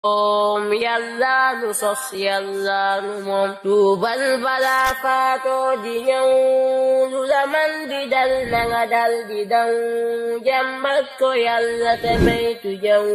yàlla nu sos yàlla nu moom tuubal balaa faatoo di ñëw lu la man di dal na nga dal di daw jàmbat ko yàlla te maytu jaw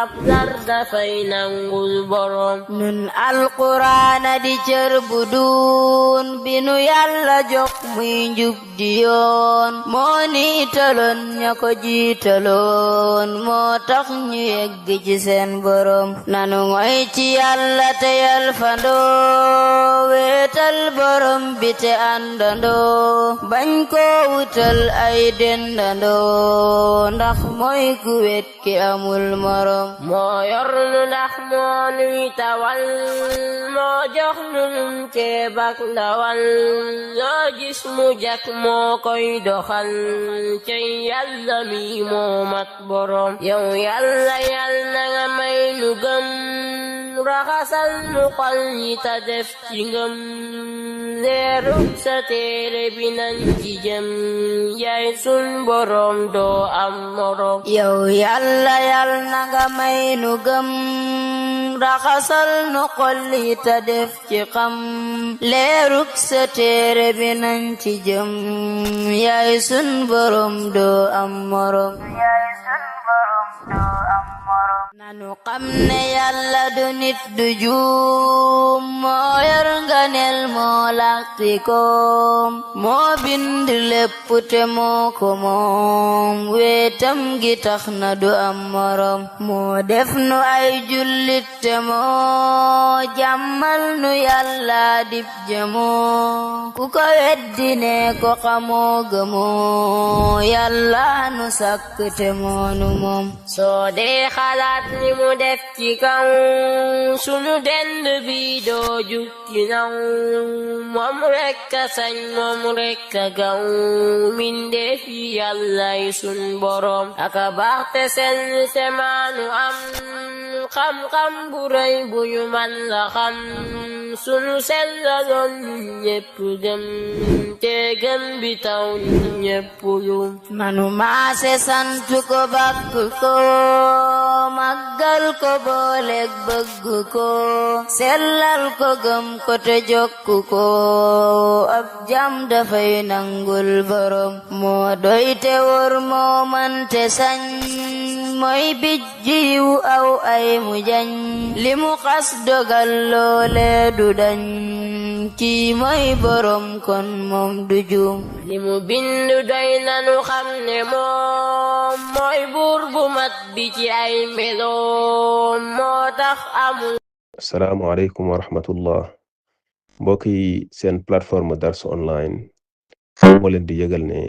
ab lar dafay nangul borom nun alquraana di cër bu duun bi nu yàlla jox muy njub di yoon moo niitaloon ña ko jiitaloon moo tax ñu yegg ci seen borom nanu ngoy ci yàlla te yal fandoo weetal borom bi te àndandoo bañ ko wutal ay dendandoo ndax mooy ku wet ki amul morom moo yor nu ndax moo nuy tawal moo jox nu num ceebak ndawal loo gis mu jak moo koy doxal cey yàlla mi moo mat borom yow yàlla yàlla nga may nu gëm raxasal nu xol yi ta def ci ngëm leeru sa téere bi nañ ci jëm yaay sun borom doo am morom yow yàlla yàlla nga may nu gëm raxasal nu xol yi ta def ci xam leeruk sa téere bi nañ ci jëm yaay sun borom doo am morom nanu xam ne yàlla du nit du juum moo yor nganeel moo làqi koom moo bind lépp te moo ko moom weetam gi tax na du am morom moo def nu ay jullit te moo jàmmal nu yàlla dib jëmoo ku ko weddi ne ko xamoo gëmoo yàlla nu sàkk te moo nu moom soo dee xalaat ni mu def ci kaw sunu dend bi doo jukki naw moom rekk a sañ moom rekk a gaw mindeef yi yàllay sun borom aka baax te sell te maanu am xam-xam bu rëy bu ñu man la xam sunu sellaloon ñépp gëm te gëm bi taw ñépp yum nanu maase sant ko bàkk ko màggal ko booleeg bëgg ko sellal ko gëm ko te jokku ko ab jam dafay nangul borom moo doy te wor moo man te sañ mooy bijjiwu aw ay mu jañ li mu xas dogal loole du dañ kii mooy borom kon moom du juum li mu bindu doy nanu xam ne moom mooy buur bu mat bi ci ay meloom moo tax amul asalaamaaleykum wa rahmatullah mbokk yi seen plateforme Dars Online moo leen di yëgal ne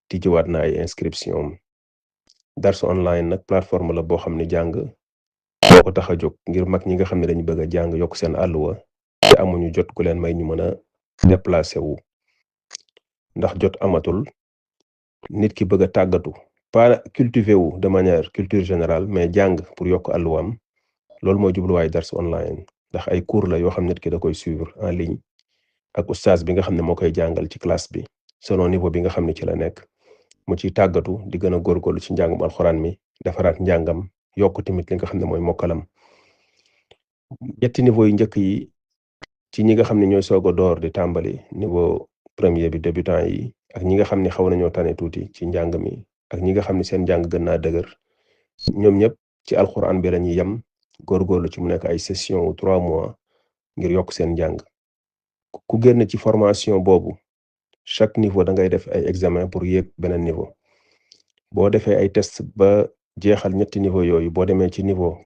tijjiwaat na ay inscription Dars Online nag plateforme la boo xam ne jàng boo ko tax a jóg ngir mag ñi nga xam ne dañu bëgg a jàng yokk seen àlluwa te amuñu jot ku leen may ñu mën a déplacé wu ndax jot amatul nit ki bëgg a tàggatu pas cultiver wu de manière culture générale mais jàng pour yokk àlluwaam loolu mooy jubluwaay Dars Online ndax ay cours la yoo xam nit ki da koy suivre en ligne ak oustaz bi nga xam ne moo koy jàngal ci classe bi selon niveau bi nga xam ne ci la nekk mu ciy tàggatu di gën a góorgóorlu ci njàngum alxuraan mi defaraat njàngam yokk tamit li nga xam ne mooy mokkalam ñetti niveau yu njëkk yi ci ñi nga xam ne ñooy soog a door di tàmbali niveau premier bi débutant yi ak ñi nga xam ne xaw nañoo tane tuuti ci njàng mi ak ñi nga xam ne seen njàng gën naa dëgër ñoom ñëpp ci alxuraan bi lañuy yem góorgóorlu ci mu nekk ay session wu 3 mois ngir yokk seen njàng ku génn ci formation boobu chaque niveau da ngay def ay examen pour yéeg beneen niveau boo defee ay test ba jeexal ñetti niveau yooyu boo demee ci niveau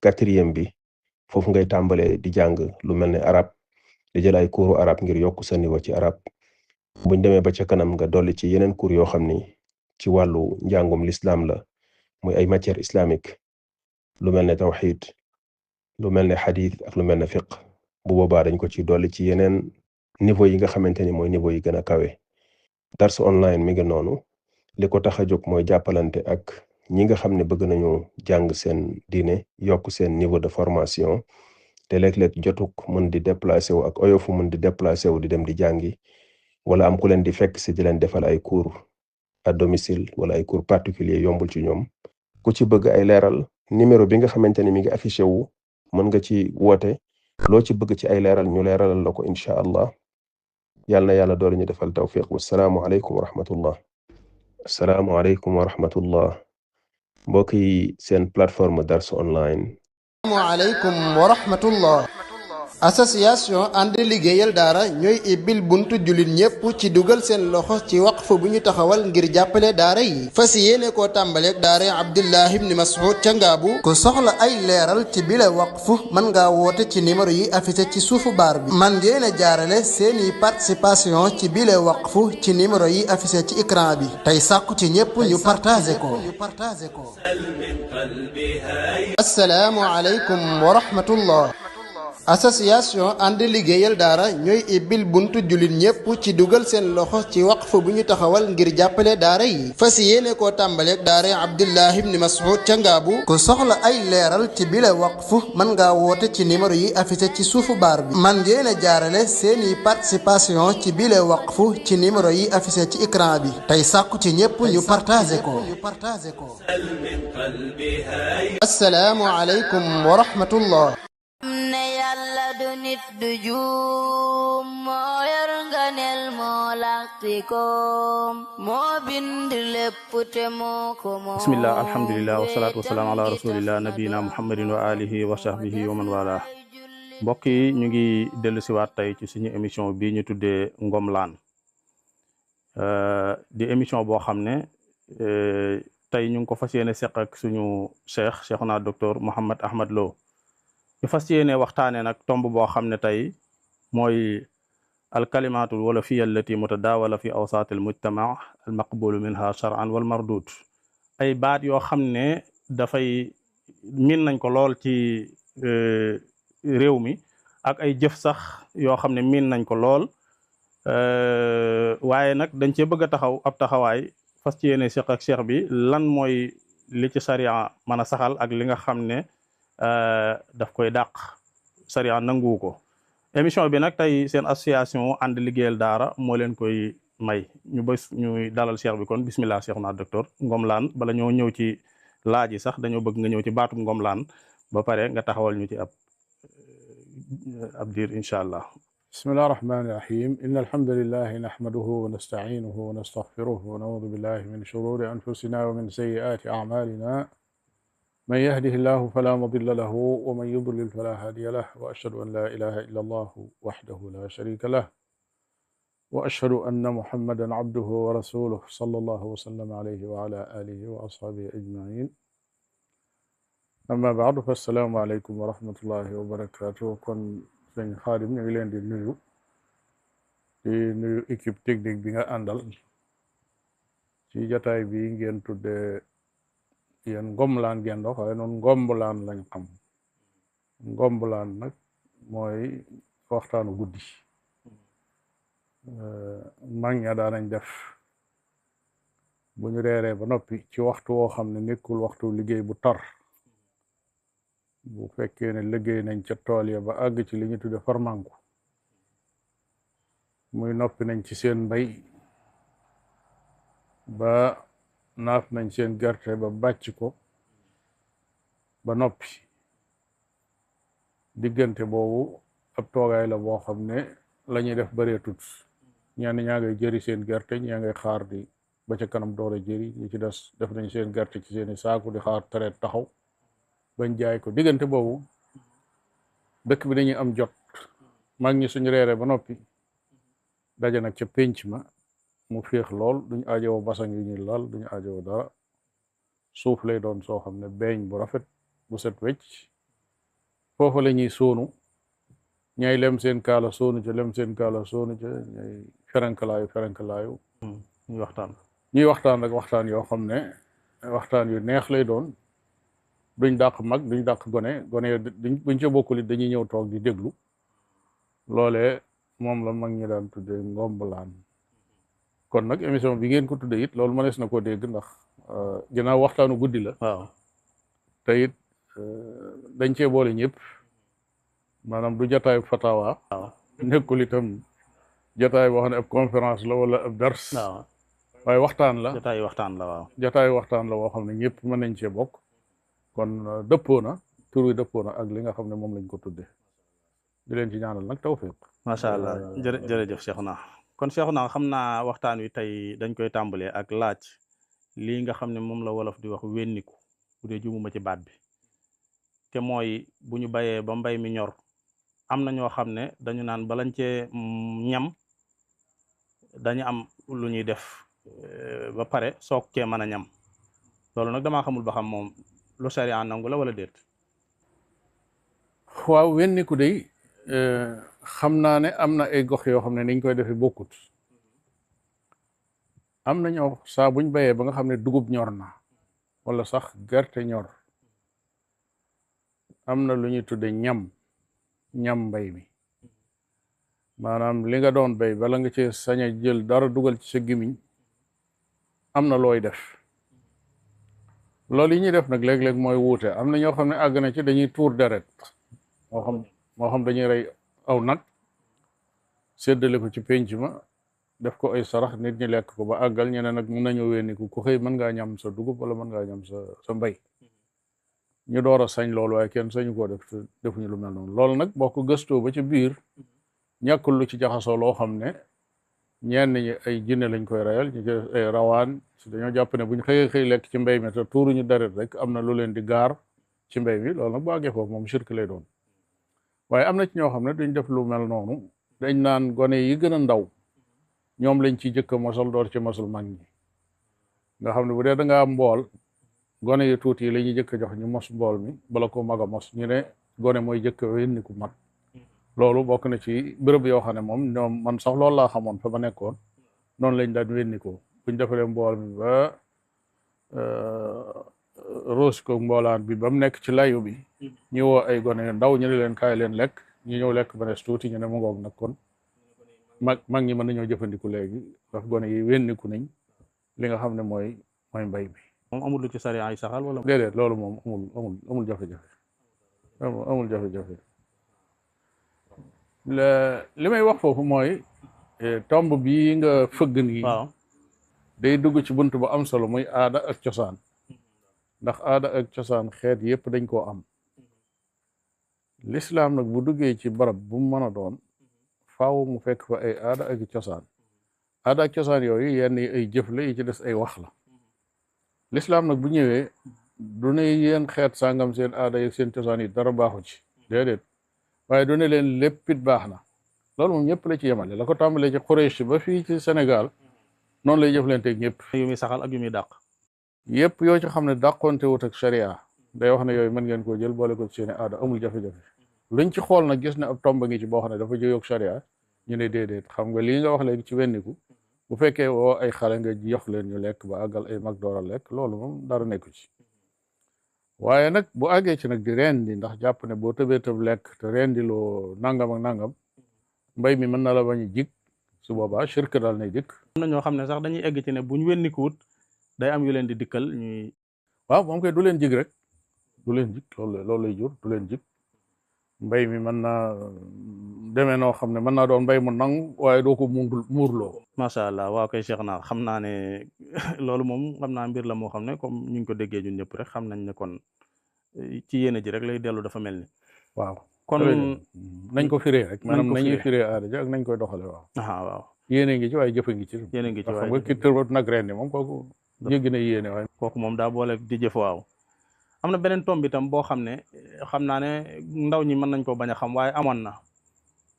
4e bi foofu ngay tàmbalee di jàng lu mel ne arab di jël ay cours arab ngir yokk sa niveau ci arab buñ demee ba ca kanam nga dolli ci yeneen cours yoo xam ni ci wàllu njàngum l'islam la muy ay matière islamique lu mel ne tawxid lu mel ne xadith ak lu mel ne fiqh bu boobaa dañ ko ci dolli ci yeneen niveau yi nga xamante ni mooy niveau yi gën a kawe Dars Online mi ngi noonu li ko tax a jóg mooy jàppalante ak ñi nga xam ne bëgg nañu jàng seen diine yokk seen niveau de formation te léeg-léeg jotuk mën di déplacé wu ak oyofu mën di déplacé wu di dem di jàngi wala am ku leen di fekk si di leen defal ay cours à domicile wala ay cours particulier yombul ci ñoom ku ci bëgg ay leeral numéro bi nga xamante ni mi ngi affiché wu mën nga ci woote loo ci bëgg ci ay leeral ñu leeralal la ko incha allah yàlla na yàlla doole ñu defal tawfiq wassalaamu aleykum wa rahmatullah. assalaamu aleykum wa rahmatullah. mbokk yi seen plateforme Darsu Online. asalaamaaleykum wa rahmatullah. association ànd liggéeyal daara ñooy ibbil buntu jullit ñépp ci dugal seen loxo ci waqf bu ñu taxawal ngir jàppale daara yi fas yéene koo tàmbaleeg daara Abdullah ibn Mas'ud ca Ngaabu ku soxla ay leeral ci bile waqf mën ngaa woote ci numéro yi affiché ci suufu baar bi man ngeen a jaarale seeni participation ci bile waqf ci numéro yi affiché ci écran bi tey sàkku ci ñépp ñu partagé ko assalaamu aleykum wa rahmatullah. association ànd liggéeyal daara ñooy ibbil buntu jullit ñépp ci dugal seen loxo ci waqf bu ñu taxawal ngir jàppale daara yi fas yéene koo tàmbaleeg daara Abdullah ibn Mas'ud ca Ngaabu ku soxla ay leeral ci bile waqf mën ngaa woote ci numéro yi affiché ci suufu baar bi man ngeen a jaarale seeni participation ci bile waqf ci numéro yi affiché ci écran bi tey sàkku ci ñépp ñu partagé ko assalaamu aleykum wa rahmatullah. ne yàlla du nit du juum moo yor nganeel moo laqti koom moo bind lépp te moo ko moom bismillah alhamdulillah wasalaatu wasalaam ala rasulillah nabiyina muhammadin wa alihi wa sahbihi wa man wala mbokk yi ñu ngi dellu siwaat tey ci suñu émission bi ñu tuddee Ngomlaan di émission boo xam ne tey ñu ngi ko fas yéene seq ak suñu cheikhuna docteur Mouhammad Ahmad Lo ñu fas yéene waxtaane nag tomb boo xam ne tey mooy alkalimatul wolofiya allati mutadawala fi awsaat al mujtama al maqbulu minha shar'an wal mardud ay baat yoo xam ne dafay min nañ ko lool ci réew mi ak ay jëf sax yoo xam ne min nañ ko lool waaye nag dañ cee bëgg a taxaw ab taxawaay fas yéene seq ak cheikh bi lan mooy li ci sariya mën a saxal ak li nga xam ne daf koy dàq sariya nangu ko émission bi nag tey seen association ànd liggéeyal daara moo leen koy may ñu bés ñuy dalal cheikh bi kon bismillah cheikh na docteur Ngomlaan bala ñoo ñëw ci laaj yi sax dañoo bëgg nga ñëw ci baatum Ngomlaan ba pare nga taxawal ñu ci ab diir incha allah. bismillahi rahmani rahim inna alhamdulillahi nahmaduhu wa nasta'inuhu wa nastaghfiruhu wa na'udhu billahi min shururi anfusina wa min sayyiati a'malina من يهده الله فلا مضل له ومن يضلل فلا هادي له وأشهد أن لا إله إلا الله وحده لا شريك له وأشهد أن محمدا عبده ورسوله صلى الله وسلم عليه وعلى آله وأصحابه أجمعين أما بعد فالسلام عليكم ورحمة الله وبركاته kon sëñ Xaadim ñu ngi leen di nuyu équipe technique bi nga àndal ci jataay bi ngeen tudde yéen Ngomlaan ngeen dox waaye noonu Ngombulaan lañ xam Ngombulaan nag mooy waxtaanu guddi mag ña daanañ def bu ñu reeree ba noppi ci waxtu woo xam ne nekkul waxtu liggéey bu tar bu fekkee ne liggéey nañ ca tool ya ba àgg ci li ñu tudde farmanku muy noppi nañ ci seen mbay ba naaf nañ seen gerte ba bàcc ko ba noppi diggante boobu ab toogaay la boo xam ne la ñuy def bareetut ñenn ñaa ngay jëri seen gerte ñaa ngay xaar di ba ca kanam doole jëri ñi ci des def nañ seen gerte ci seeni saaku di xaar traite taxaw bañ jaay ko diggante boobu dëkk bi dañuy am jot mag ñi suñu reere ba noppi daje nag ca pénc ma mu féex lool duñu aajowoo basang yu ñuy lal duñu aajowoo dara suuf lay doon soo xam ne beeñ bu rafet bu set wecc foofa la ñuy soonu ñay lem seen kaala soonu ca lem seen kaala soonu ca ñay ferenkalaayu ñuy waxtaan rek waxtaan yoo xam ne waxtaan yu neex lay doon duñ dàq mag duñ dàq gone buñ ca bokkul it dañuy ñëw toog di déglu loolee moom la mag ñi daan tudde Ngombulaan kon nag émission bi ngeen ko tudde it loolu mënees na koo dégg ndax ginnaaw waxtaanu guddi la waaw te it dañ cee boole ñëpp maanaam du jataayu fatawa nekkul itam jataay boo xam ne ab conférence la wala ab dars waaye waxtaan la jataayu waxtaan la waaw jataayu waxtaan la boo xam ne ñëpp mën nañ cee bokk kon dëppoo na tur wi dëppoo na ak li nga xam ne moom lañ ko tudde di leen ci ñaanal nag tawfiq. macha allah jërëjëf Cheikhuna kon Cheikhuna xam naa waxtaan wi tey dañ koy tàmbalee ak laaj lii nga xam ne moom la wolof di wax wenniku bu dee jumuma ci baat bi te mooy bu ñu bayee ba mbay mi ñor am na ñoo xam ne dañu naan balañ cee ñam dañu am lu ñuy def ba pare soog cee mën a ñam loolu nag damaa xamul ba xam moom lu sharia nangu la wala déet. waaw wenniku day xam naa ne am na ay gox yoo xam ne niñ koy defee bokkut am na ñoo saa buñ bayee ba nga xam ne dugub ñor na wala sax gerte ñor am na lu ñuy tudde ñam mbay mi maanaam li nga doon bay bala nga ci sañ a jël dara dugal ci sa gimiñ am na looy def loolu yi ñuy def nag léeg-léeg mooy wuute am na ñoo xam ne àgg na ci dañuy tuur deret moo xam dañuy rey aw nag séddale ko ci penc ma def ko ay sarax nit ñi lekk ko ba àggal ñeneen nag mën nañoo wenniku ku xëy mën ngaa ñam sa dugub wala mën ngaa ñam sa mbay ñu door a sañ loolu waaye kenn sañu koo def defuñu lu mel noonu loolu nag boo ko gëstoo ba ci biir ñàkkul lu ci jaxasoo loo xam ne ñenn ñi ay jinne lañ koy reyal ñu ci ay rawaan si dañoo jàpp ne buñ xëy lekk ci mbay mi te tuuruñu deret rek am na lu leen di gaar ci mbay mi loolu nag bu àggee foofu moom shirk lay doon waaye am na ci ñoo xam ne duñ def lu mel noonu dañ naan gone yi gën a ndaw ñoom lañ ci jëkk a mosal door ci mosal mag ñi nga xam ne bu dee da nga am mbool gone yu tuuti yi la ñuy jëkk a jox ñu mos mbool mi bala ko mag a mos ñu ne gone mooy jëkk wenniku mag loolu bokk na ci bërëb yoo xam ne moom ñoom man sax loolu laa xamoon fa ma nekkoon noonu lañ daan wennikoo buñ defaree mbool mi ba roos ko mboolaan bi ba mu nekk ci layu bi ñu woo ay gone yu ndaw ñu ne leen kaay leen lekk ñu ñëw lekk ba des tuuti ñu ne mu ngoog nag kon mag ñi mën nañoo jëfandiku léegi ndax gone yi wenniku nañ li nga xam ne mooy mbay bi moom amul lu ci sariya ay saxal wala. déedéet loolu moom amul jafe-jafe amul jafe-jafe li may wax foofu mooy tomb bii nga fëgg nii waaw day dugg ci bunt bu am solo muy aada ak cosaan ndax aada ak cosaan xeet yépp dañ koo am lislaam nag bu duggee ci barab bu mu mën a doon faaw mu fekk fa ay aada ak cosaan aada ak cosaan yooyu yenn yi ay jëf la yi ci des ay wax la lislaam nag bu ñëwee du ne yéen xeet sàngam seen aada yeeg seen cosaan yi dara baaxu ci déedéet waaye du ne leen léppit baax na loolu moom ñëpp la ci yemale la ko tàmbalee ci Quraysh ba fii ci Sénégal noonu lay jëflanteeg ñëpp yu muy saxal ak yu muy dàq yëpp yoo ci xam ne dàqonte wut ak sharia day wax ne yooyu mën ngeen koo jël boole ko ci seeni aada amul jafe-jafe luñ ci xool nag gis ne ab tomba ngi ci boo xam ne dafa jóyoog sharia ñu ne déedéet xam nga lii nga wax léegi ci wenniku bu fekkee woo ay xale nga jox leen ñu lekk ba àggal ay mag door a lekk loolu moom dara nekku ci waaye nag bu àggee ci nag di rendi ndax jàpp ne boo tëbee tëb lekk te rendi loo nangam ak nangam mbay mi mën na la bañ a jig su boobaa shirk daal nay dikk. am na ñoo xam ne sax dañuy egg ci ne buñ wennikuwut day am yu leen di dikkal ñuy. waaw moom koy du leen jig rek du leen jig loolu lay jur du leen jig mbay mi mën naa demee noo xam ne mën naa doon mbay mu nangu waaye doo ko muurloo. macha allah waaw kay Cheikh naa xam naa ne loolu moom xam naa mbir la moo xam ne comme ñu ngi ko déggee ñun ñëpp rek xam nañ ne kon ci yéene ji rek lay dellu dafa mel ni. waaw kon nañ ko firee rek. maanaam nañuy firee aada ji ak nañ koy doxale waaw. waaw yéene ngi ci waaye jëfe ngi ci. yéene ngi ci waaye xam nga ki tër nag ren ni moom kooku jéggi na yéene waaye. kooku moom daa boole di jëf waaw. am na beneen tomb itam boo xam ne xam naa ne ndaw ñi mën nañ ko bañ a xam waaye amoon na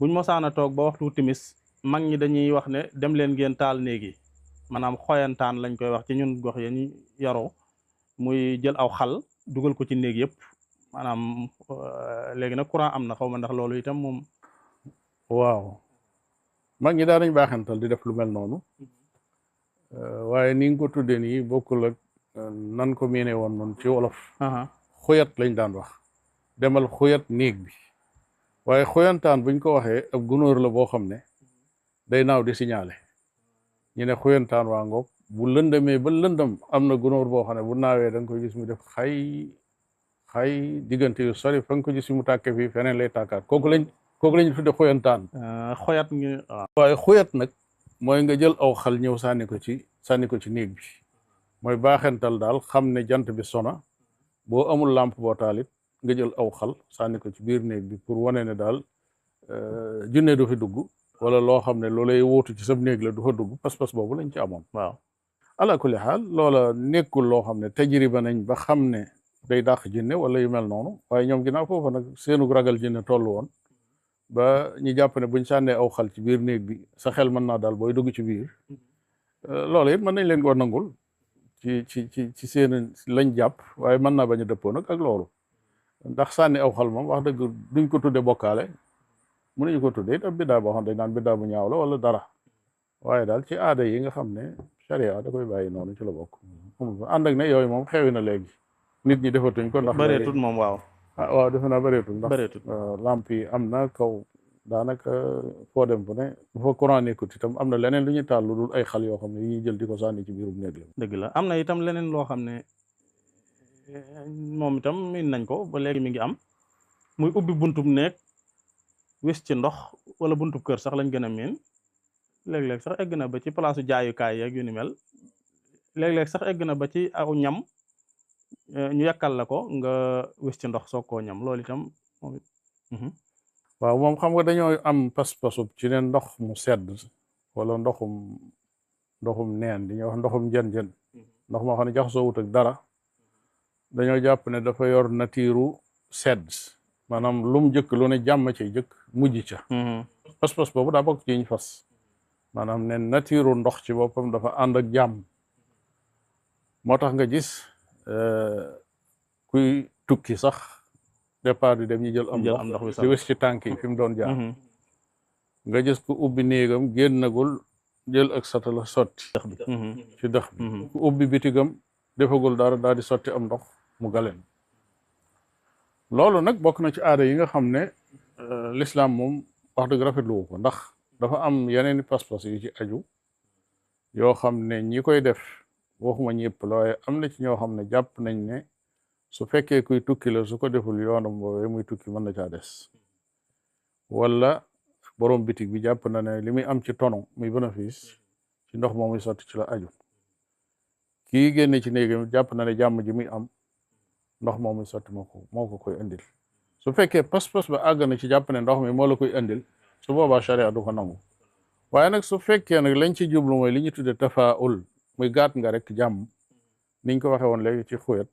buñ mosaan a toog ba waxtu timis mag ñi dañuy wax ne dem leen ngeen taal néegi maanaam xoyantaan lañ koy wax ci ñun gox ya ñu yaroo muy jël aw xal dugal ko ci néeg yëpp maanaam léegi nag courant am na xaw ma ndax loolu itam moom. waaw mag ñi daanañ baaxantal di def lu mel noonu waaye ni nga ko tuddee nii bokkul ak nan ko miine woon noonu ci wolof. xuyat lañ daan wax demal xuyat néeg bi waaye xuyantaan buñ ko waxee ab gunóor la boo xam ne day naaw di signalé ñu ne xuyantaan waa ngoog bu lëndamee ba lëndam am na gunóor boo xam ne bu naawee da nga koy gis mu def xay diggante yu sori fa nga ko gis mu tàkke fii feneen lay tàkkaat kooku lañ tudde xuyantaan. xoyat ñu waaye xuyat nag mooy nga jël aw xal ñëw sànni ko ci néeg bi mooy baaxental daal xam ne jant bi sona boo amul lampe boo taalit nga jël aw xal sànni ko ci biir néeg bi pour wane ne daal junne du fi dugg wala loo xam ne lu lay wóotu ci sam néeg la du fa dugg pas-pas boobu lañ ci amoon. waaw ala kulli xaal loola nekkul loo xam ne tajriba nañ ba xam ne day dàq jinne wala yu mel noonu waaye ñoom ginnaaw foofu nag seenu ragal jinne toll woon ba ñu jàpp ne buñ sànnee aw xal ci biir néeg bi sa xel mën naa daal booy dugg ci biir loolu it mën nañ leen koo nangul ci seen lañ jàpp waaye mën naa bañ a dëppoo nag ak loolu ndax sànni aw xal moom wax dëgg duñ ko tudde bokkaale mënuñu ko tudde it ab biddaa boo xam ne dañ naan biddaa bu ñaaw la wala dara waaye daal ci aada yi nga xam ne sharia da koy bàyyi noonu ci la bokk ànd ak ne yooyu moom xewi na léegi nit ñi defatuñ ko ndax bëreetut moom waaw waaw defe naa bëreetul ndax bëreetut lamp yi am na kaw daanaka foo dem fu ne bu fa courant nekkut itam am na leneen lu ñuy taal lu dul ay xal yoo xam ne yi ñuy jël di ko sànni ci biirum néeg la dëgg la am na itam leneen loo xam ne moom itam miin nañ ko ba léegi mi ngi am muy ubbi buntub néeg wis ci ndox wala buntub kër sax lañ gën a miin léeg-léeg sax egg na ba ci palaasu jaayukaay yeeg yu ni mel léeg-léeg sax egg na ba ci aw ñam ñu yàkkal la ko nga wis ci ndox soog koo ñam loolu itam moom it waaw moom xam nga dañoo am pas-pasub ci ne ndox mu sedd wala ndoxum neen di ñuy wax ndoxum jën ndox moo xam ne jaxasoo wut ak dara dañoo jàpp ne dafa yor natiiru sedd maanaam lum jëkk lu ne jàmm ci jëkk mujj ca pas-pas boobu daa bokk ci ñu fas maanaam ne natiiru ndox ci boppam dafa ànd ak jàmm moo tax nga gis kuy tukki sax départ di dem ñu jël am ndox di wis ci tànk yi fi mu doon jaar nga gis ku ubbi néegam génnagul jël ak satala sotti ci dëx bi ku ubbi bitigam defagul dara daal di sotti am ndox mu galeen loolu nag bokk na ci aada yi nga xam ne l'islam moom wax dëgg rafetlu wu ko ndax dafa am yeneeni pas-pas yu ci aju yoo xam ne ñi koy def waxuma ñëpp la waaye am na ci ñoo xam ne jàpp nañ ne su fekkee kuy tukki la su ko deful yoonam boobee muy tukki mën na caa des wala borom bitig bi jàpp na ne li muy am ci tono muy bénéfice ci ndox moom muy sotti ci la aju kii génne ci néegam jàpp na ne jàmm ji muy am ndox moom muy sotti moo ko koy indil su fekkee pas-pas ba àgg na ci jàpp ne ndox mi moo la koy indil su boobaa sharia du ko nangu waaye nag su fekkee nag lañ ci jublu mooy li ñu tudde tafaul muy gaat nga rek jàmm niñ ko waxee woon léegi ci xuyat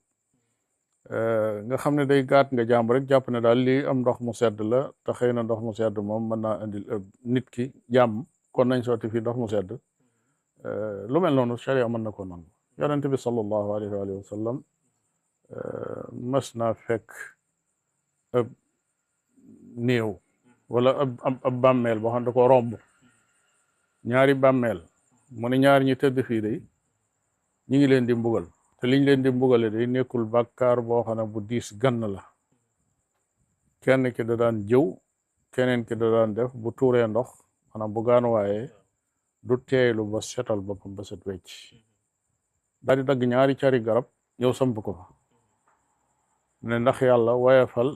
nga xam ne day gaat nga jàmm rek jàpp ne daal lii am ndox mu sedd la te xëy na ndox mu sedd moom mën naa indil nit ki jàmm kon nañ sotti fii ndox mu sedd lu mel noonu sharia mën na ko nangu yonente bi sallallahu alayhi wa sallam mas naa fekk ab néew wala ab bàmmeel boo xam ne da ko romb ñaari bàmmeel mu ne ñaar ñi tëdd fii day ñi ngi leen di mbugal te liñ leen di mbugale day nekkul bàkkaar boo xam ne bu diis gann la kenn ki da daan jëw keneen ki da daan def bu tuuree ndox maanaam bu gaanuwaayee du teeylu ba setal boppam ba set wecc daal di dagg ñaari cari garab yow samp ko fa ne ndax yàlla wayafal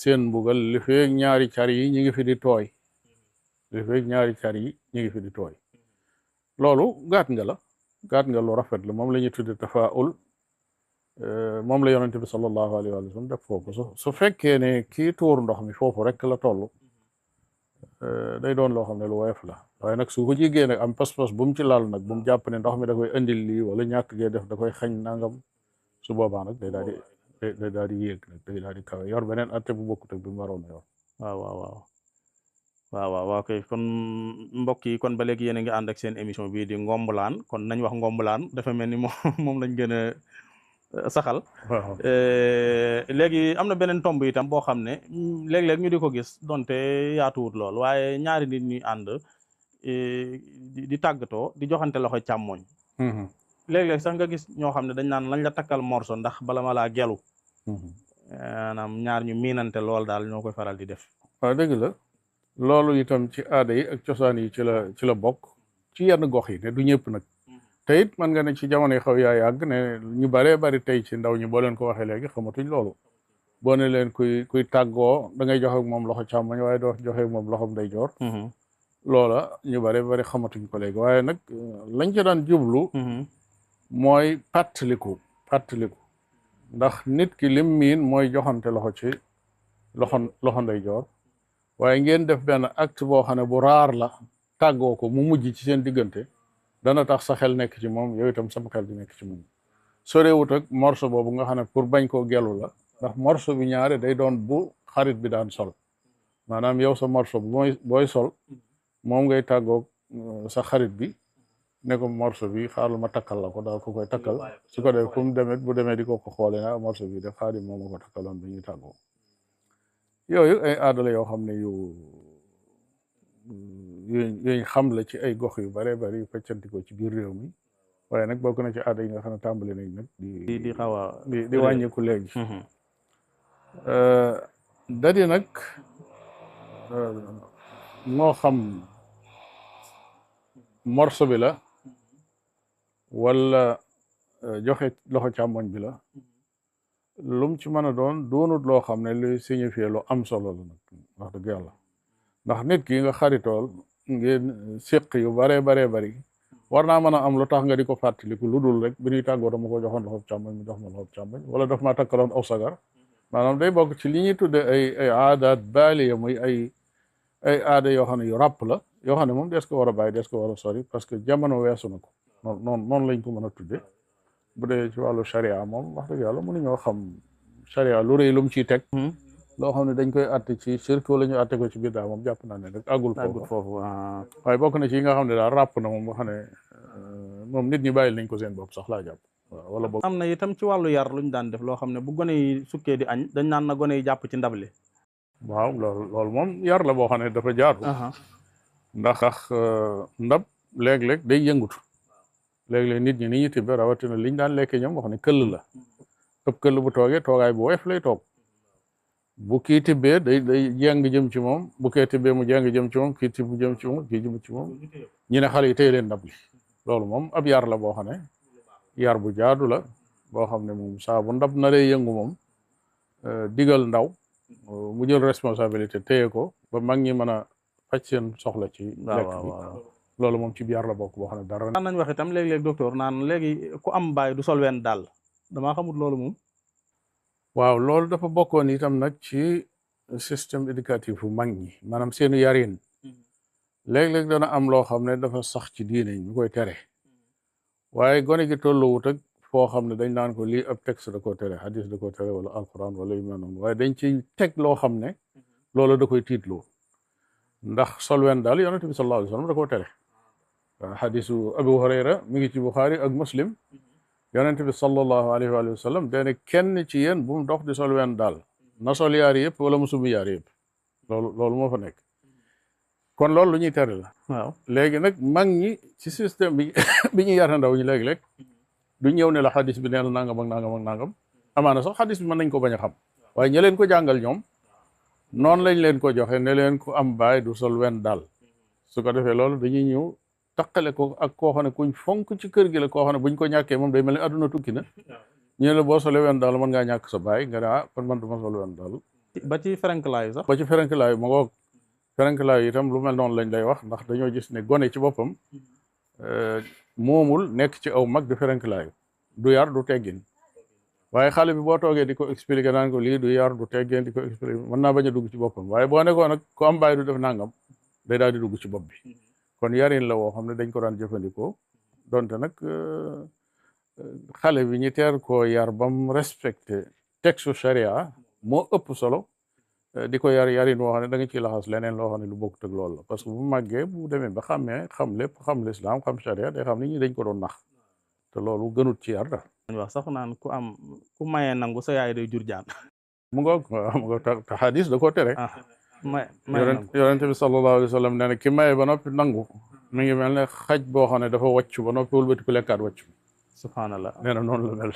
seen mbugal li feeg ñaari car yi ñi ngi fi di tooy li feeg ñaari car yi ñi ngi fi di tooy loolu gaat nga lu rafet la moom la ñuy tudde tafaul moom la yonente bi sallallahu alayhi wa sallam def foofu su fekkee ne kii tuur ndox mi foofu rek la toll day doon loo xam ne lu woyof la waaye nag su ko jigee nag am pas-pas bu mu ci laal nag bu mu jàpp ne ndox mi da koy indil lii wala ñàkk gee def da koy xañ nangam su boobaa nag day daal di yéeg nag day daal di kawe yor beneen atte bu bokkut ak bi mu waroon a yor waaw kay kon mbokk yi kon ba léegi yéen a ngi ànd ak seen émission bii di Ngombulaan kon nañ wax Ngombulaan dafa mel ni moom lañ gën a saxal léegi am na beneen tomb itam boo xam ne léeg-léeg ñu di ko gis donte yaatuwut lool waaye ñaari nit ñuy ànd di tàggatoo di joxante loxo càmmoñ léeg-léeg sax nga gis ñoo xam ne dañ naan lañ la takkal morso ndax bala ma laa gelu maanaam ñaar ñu miinante lool daal ñoo koy faral di def waaw dëgg la loolu itam ci aada yi ak cosaan yi ci la bokk ci yenn gox yi ne du ñëpp nag te it man nga ne ci jamono yi xaw yaa yàgg ne ñu baree bari tey ci ndaw ñi boo leen ko waxee léegi xamatuñ loolu boo ne leen kuy tàggoo da ngay joxe ak moom loxo càmmoñ waaye doo joxe ak moom loxom ndeyjoor loola ñu baree bari xamatuñ ko léegi waaye nag lañ ci daan jublu mooy pàttaliku ndax nit ki lim miin mooy joxante loxo ci loxo ndeyjoor waaye ngeen def benn acte boo xam ne bu raar la tàggoo ko mu mujj ci seen diggante dana tax sa xel nekk ci moom yow itam sama xel di nekk ci moom sorewut ak morso boobu nga xam ne pour bañ koo gelu la ndax morso bi ñaare day doon bu xarit bi daan sol maanaam yow sa morso bu booy sol moom ngay tàggoog sa xarit bi ne ko morso bi xaaral ma takkal la ko daal ko koy takkal su ko def fu mu demee bu demee di ko xoolee na morso bi def xaarit moom ma ko takkaloon bi ñuy tàggoo yooyu ay aada la yoo xam ne yuñ xam la ci ay gox yu bare bari yu faccantikoo ci biir réew mi waaye nag bokk na ci aada yi nga xam ne tàmbali nañ nag di xaw a di wàññiku léegi dadi nag moo xam morso bi la wala joxe loxo càmmoñ bi la lum ci mën a doonut loo xam ne luy signifié lu am solo la nag wax dëgg yàlla ndax nit ki nga xaritool ngeen séq yu baree bari war naa mën a am lu tax nga di ko fàttaliku lu dul rek bi ñuy tàggoo dama ko joxoon loxob càmmoñ mu jox ma loxob càmmoñ wala daf maa takkaloon aw sagar maanaam day bokk ci li ñuy tudde ay aadaat baaliya muy ay aada yoo xam ne yu ràpp la yoo xam ne moom des ko war a bàyyi des ko war a sori parce que jamono weesu na ko noonu lañ ko mën a tudde bu dee ci wàllu charia moom wax dëgg yàlla mënuñoo xam charia lu rëy lu mu ciy teg loo xam ne dañ koy atte ci shirk wala ñu atte ko ci biddaa moom jàpp naa ne rek àggul foofu waaye bokk na ci yi nga xam ne daal ràpp na moom nga xam ne moom nit ñi bàyyil nañ ko seen bopp sax laa jàpp waaw wala boog am na itam ci wàllu yar luñ daan def loo xam ne bu gone yi sukkee di añ dañ naan na gone yi jàpp ci ndab li waaw loolu moom yar la boo xam ne dafa jaatu ndax ndab léeg-léeg day yëngutu léeg-léeg nit ñi ni ñu tibbe rawatina liñ daan lekke ñoom wax ne këll la ëpp këll bu toogee toogaay bu woyof lay toog bu kii tibbee day jeng jëm ci moom bu kee tibbee mu jeng jëm ci moom kii tibb jëm ci moom kii jëm ci moom ñu ne xale yi téye leen ndab li loolu moom ab yar la boo xam ne yar bu jaadu la boo xam ne moom saa bu ndab naree yëngu moom digal ndaw mu jël responsabilité téye ko ba mag ñi mën a faj seen soxla ci lekk bi loolu moom ci yar la bokk boo xam ne dara naan nañ wax itam léeg-léeg docteur naan léegi ku am baay du sol wenn daal damaa xamut loolu moom waaw loolu dafa bokkoon itam nag ci système éducatif bu mag ñi maanaam seenu yarin léeg-léeg dana am loo xam ne dafa sax ci diine ñu koy tere waaye gone gi tolluwut ak foo xam ne dañ naan ko lii ab texte da koo tere hadis da koo tere wala alquran wala yu mel noonu waaye dañ ci teg loo xam ne loolu da koy tiitloo ndax solwen daal yonente bi sallallahu alayhi wa sallam da koo tere waaw hadisu Abu Hurayra mi ngi ci Buxaari ak Muslim yonente bi sallallahu alayhi wa sallam dane kenn ci yéen bu mu dox di solwen daal na sol yaari yëpp wala mu sumi yaari yëpp loolu moo fa nekk kon loolu lu ñuy tere la waaw léegi nag mag ñi ci système bi ñu yar ndaw ñi léeg-léeg du ñëw ne la xadis bi nee na nangam ak nangam ak nangam amaana sax xadis bi mën nañ ko bañ a xam waaye ñi leen ko jàngal ñoom noonu lañ leen ko joxe ne leen ko am baay du sol wenn daal su ko defee loolu dañuy ñëw taqale ko ak koo xam ne kuñ fonk ci kër gi la koo xam ne buñ ko ñàkkee moom day mel ni àdduna tukki na ñu ne la boo solee wenn daal mën ngaa ñàkk sa baay nga ne kon man du ma sol wenn daal ba ci ferenklaayu sax ba ci ferenklaayu ma ngoog ferenklaayu itam lu mel noonu lañ lay wax ndax dañoo gis ne gone ci boppam moomul nekk ci aw mag di ferenklaayu du yar du teggin waaye xale bi boo toogee di ko expliquer naan ko lii du yar du teggin di ko expliquer mën naa bañ a dugg ci boppam waaye boo nekkoon nag ku am baay du def nangam day daal di dugg ci bopp bi kon yarin la woo xam ne dañ ko daan jëfandikoo donte nag xale bi ñu teer koo yar bam respecté texte charia moo ëpp solo di ko yarin woo xam ne da nga ciy laxas leneen loo xam ne lu bokkut ak loolu la parce que bu màggee bu demee ba xàmmee xam lépp xam lislaam xam charia day xam ni ñi dañ ko doon nax te loolu gënut ci yar daal dañ wax sax naan ku mayee nangu sa yaay day jur jaan mu ngoog te xadis da koo tere yonente bi sallallahu alayhi wa sallam nee na ki maye ba noppi nangu mi ngi mel ne xaj boo xam ne dafa wàcc ba noppi wëlbati ku lekkaat wàcc subhanallah nee na noonu la mel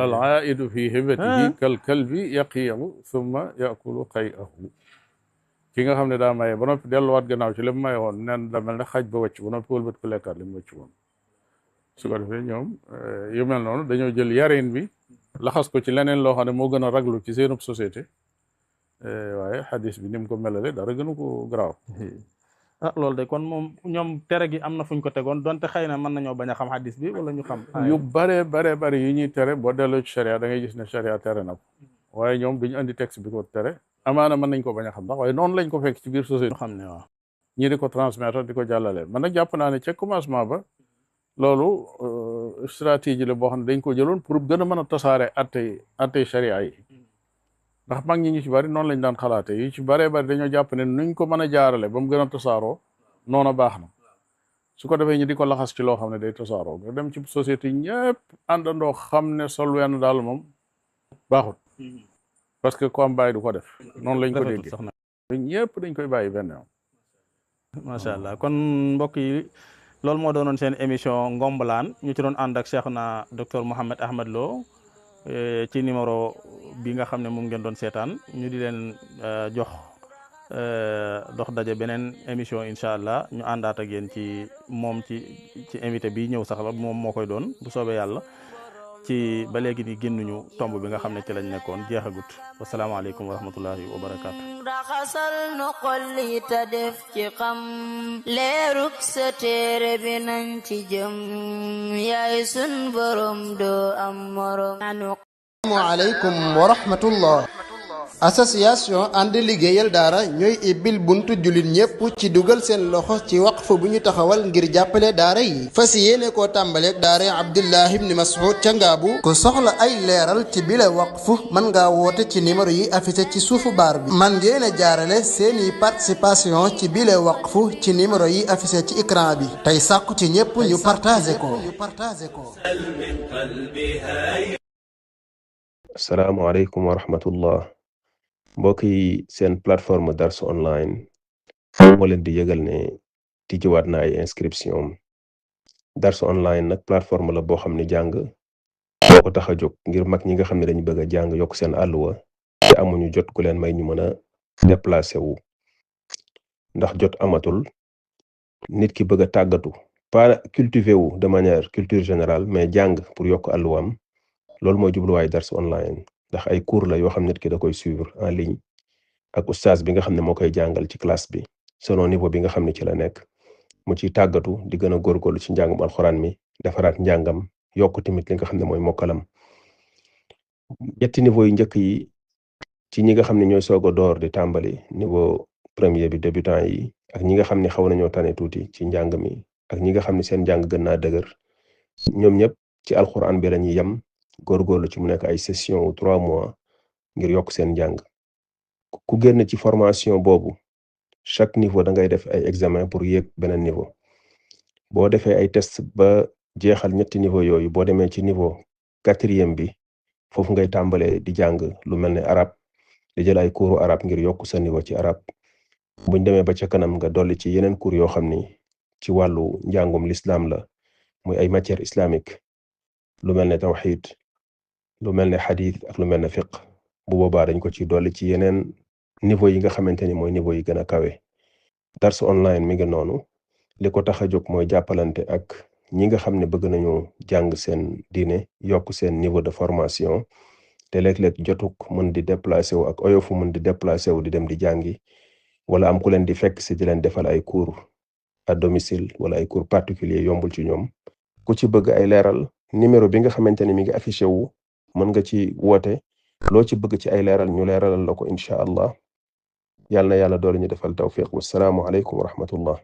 al aidu fi hibatihi kal kalbi yaqiyahu thumma yakulu qay'ahu ki nga xam ne daa maye ba noppi delluwaat gannaaw ci li mu maye woon neen da mel ne xaj ba wàcc ba noppi wëlbati ku lekkaat li mu wàcc woon su ko defee ñoom yu mel noonu dañoo jël yarin bi laxas ko ci leneen loo xam ne moo gën a raglu ci seenub société waaye xadis bi ni mu ko melale dara gënu ko garaaw loolu de kon moom ñoom tere gi am na fuñ ko tegoon donte xëy na mën nañoo bañ a xam hadis bi wala ñu xam yu bare yu ñuy tere boo delloo ci charia da ngay gis ne charia tere na ko waaye ñoom duñu andi texte bi ko tere amaana mën nañ ko bañ a xam ndax waaye noonu lañ ko fekk ci biir société xam ne waaw ñii di ko transmettre di ko jàllale man nag jàpp naa ne ca commencement ba loolu stratégie la boo xam ne dañ ko jëloon pour gën a mën a tasaare attey charia yi ndax mag ñi ñu ci bari noonu lañ daan xalaate yu ci baree bari dañoo jàpp ne nuñ ko mën a jaarale ba mu gën a tasaaroo noona baax na su ko defee ñu di ko laxas ci loo xam ne day tasaaroo nga dem ci société ñëpp àndandoo xam ne sol wenn daal moom baaxut parce que ku am bàyyi du ko def noonu lañ ko déggee ñëpp dañ koy bàyyi benn yoon macha allah kon mbokk yi loolu moo doonoon seen émission Ngombalaan ñu ci doon ànd ak Cheikhna docteur Mouhamed Ahmad Lo ci numéro bi nga xam ne moom ngeen doon seetaan ñu di leen jox dox daje beneen émission incha allah ñu àndaat ak yéen ci moom ci invité bi ñëw sax la moom moo koy doon bu soobee yàlla ci ba léegi ni génnuñu tomb bi nga xam ne ci lañ nekkoon jeexagut wasalaamaaleykum wa rahmatullahi wa barakaatu. raxasal nu xolli ta def ci xam leeruk sa téere bi nañ ci jëm yaay sun borom doo am morom. assalaamu aleykum wa rahmatullah. association ànd liggéeyal daara ñooy ibbil buntu jullit ñépp ci dugal seen loxo ci waqf bu ñu taxawal ngir jàppale daara yi fas yéene koo tàmbaleeg daara Abdullah ibn Mas'ud ca Ngaabu ku soxla ay leeral ci bile waqf mën ngaa woote ci numéro yi affiché ci suufu baar bi man ngeen a jaarale seeni participation ci bile waqf ci numéro yi affiché ci écran bi tey sàkku ci ñépp ñu partagé ko. assalaamu aleykum wa rahmatullah. mbokk yi seen plateforme Dars online moo leen di yëgal ne tijjiwaat na ay inscription Dars online nag plateforme la boo xam ne jàng boo ko tax a jóg ngir mag ñi nga xam ne dañu bëgg a jàng yokk seen àlluwa te amuñu jot ku leen may ñu mën a déplacé wu ndax jot amatul nit ki bëgg a tàggatu pas cultiver wu de manière culture générale mais jàng pour yokk àlluwaam loolu mooy jubluwaay Dars online ndax ay cours la yoo xam nit ki da koy suivre en ligne ak oustaz bi nga xam ne moo koy jàngal ci classe bi selon niveau bi nga xam ne ci la nekk mu ciy tàggatu di gën a góorgóorlu ci njàngum alxuraan mi defaraat njàngam yokk tamit li nga xam ne mooy mokkalam. ñetti niveau yu njëkk yi ci ñi nga xam ne ñooy soog a door di tàmbali niveau premier bi débutant yi ak ñi nga xam ne xaw nañoo tane tuuti ci njàng mi ak ñi nga xam ne seen njàng gën naa dëgër ñoom ñëpp ci alxuraan bi la ñuy yem góorgóorlu ci mu nekk ay session ou 3 mois ngir yokk seen njàng. ku génn ci formation boobu chaque niveau da ngay def ay examen pour yéeg beneen niveau boo defee ay test ba jeexal ñetti niveau yooyu boo demee ci niveau 4e bi foofu ngay tàmbalee di jàng lu mel ne arab di jël ay cours arab ngir yokk sa niveau ci arab buñ demee ba ca kanam nga dolli ci yeneen cours yoo xam ni ci wàllu njàngum l'islam la muy ay matière islamique lu mel ne tawxid lu mel ne xadith ak lu mel ne fiqh bu boobaa dañ ko ci dolli ci yeneen niveau yi nga xamante ni mooy niveau yi gën a kawe. Dars online mi ngi noonu li ko tax a jóg mooy jàppalante ak ñi nga xam ne bëgg nañu jàng seen diine yokk seen niveau de formation te léeg-léeg jotuk mën di déplacé wu ak oyofu mën di déplacé wu di dem di jàngi wala am ku leen di fekk si di leen defal ay cours à domicile wala ay cours particulier yombul ci ñoom. ku ci bëgg ay leeral numéro bi nga xamante ni mi ngi affiché wu mën nga ci woote loo ci bëgg ci ay leeral ñu leeralal la ko incha allah yàlla na yàlla doole ñu defal tawfiq wassalaamu aleykum wa rahmatullah.